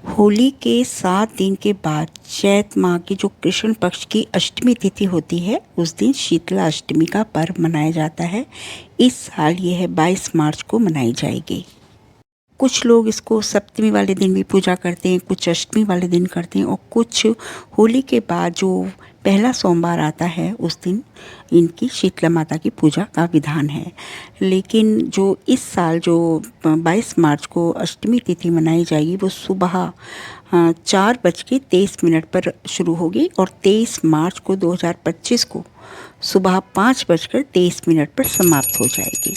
होली के 7 दिन के बाद चैत माह की जो कृष्ण पक्ष की अष्टमी तिथि होती है, उस दिन शीतला अष्टमी का पर्व मनाया जाता है। इस साल ये है 22 मार्च को मनाई जाएगी। कुछ लोग इसको सप्तमी वाले दिन भी पूजा करते हैं, कुछ अष्टमी वाले दिन करते हैं और कुछ होली के बाद जो पहला सोमवार आता है उस दिन इनकी शीतला माता की पूजा का विधान है। लेकिन जो इस साल जो 22 मार्च को अष्टमी तिथि मनाई जाएगी वो सुबह 4:23 पर शुरू होगी और 23 मार्च को 2025 को सुबह 5:23 पर समाप्त हो जाएगी।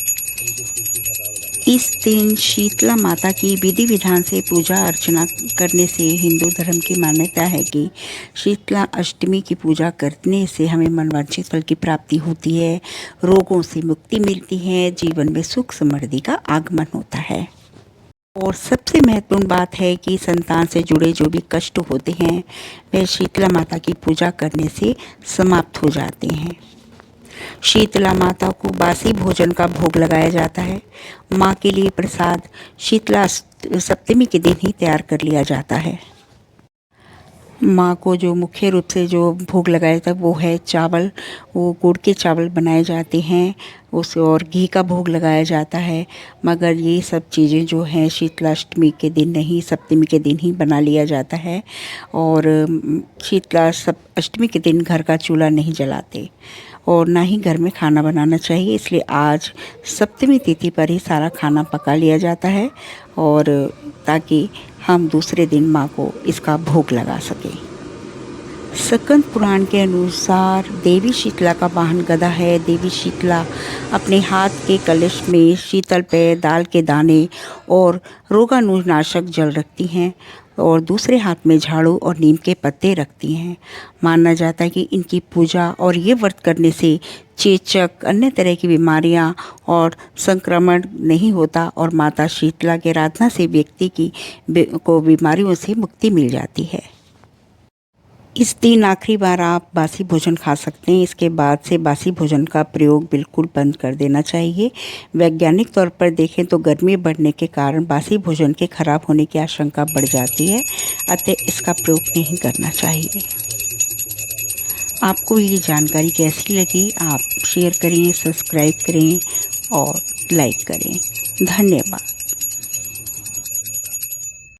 इस दिन शीतला माता की विधि विधान से पूजा अर्चना करने से हिंदू धर्म की मान्यता है कि शीतला अष्टमी की पूजा करने से हमें मनवांछित फल की प्राप्ति होती है, रोगों से मुक्ति मिलती है, जीवन में सुख समृद्धि का आगमन होता है। और सबसे महत्वपूर्ण बात है कि संतान से जुड़े जो भी कष्ट होते हैं वह शीतला माता की पूजा करने से समाप्त हो जाते हैं। शीतला माता को बासी भोजन का भोग लगाया जाता है। माँ के लिए प्रसाद शीतला सप्तमी के दिन ही तैयार कर लिया जाता है। माँ को जो मुख्य रूप से जो भोग लगाया जाता है वो है चावल, वो गुड़ के चावल बनाए जाते हैं उसे और घी का भोग लगाया जाता है। मगर ये सब चीज़ें जो हैं शीतलाष्टमी के दिन नहीं, सप्तमी के दिन ही बना लिया जाता है। और अष्टमी के दिन घर का चूल्हा नहीं जलाते और ना ही घर में खाना बनाना चाहिए, इसलिए आज सप्तमी तिथि पर ही सारा खाना पका लिया जाता है और ताकि हम दूसरे दिन माँ को इसका भोग लगा सकें। स्कंद पुराण के अनुसार देवी शीतला का वाहन गदा है। देवी शीतला अपने हाथ के कलश में शीतल पेय, दाल के दाने और रोगाणुनाशक जल रखती हैं और दूसरे हाथ में झाड़ू और नीम के पत्ते रखती हैं। माना जाता है कि इनकी पूजा और ये व्रत करने से चेचक, अन्य तरह की बीमारियां और संक्रमण नहीं होता और माता शीतला की आराधना से व्यक्ति को बीमारियों से मुक्ति मिल जाती है। इस दिन आखिरी बार आप बासी भोजन खा सकते हैं। इसके बाद से बासी भोजन का प्रयोग बिल्कुल बंद कर देना चाहिए। वैज्ञानिक तौर पर देखें तो गर्मी बढ़ने के कारण बासी भोजन के खराब होने की आशंका बढ़ जाती है, अतः इसका प्रयोग नहीं करना चाहिए। आपको ये जानकारी कैसी लगी? आप शेयर करें, सब्सक्राइब करें और लाइक करें। धन्यवाद।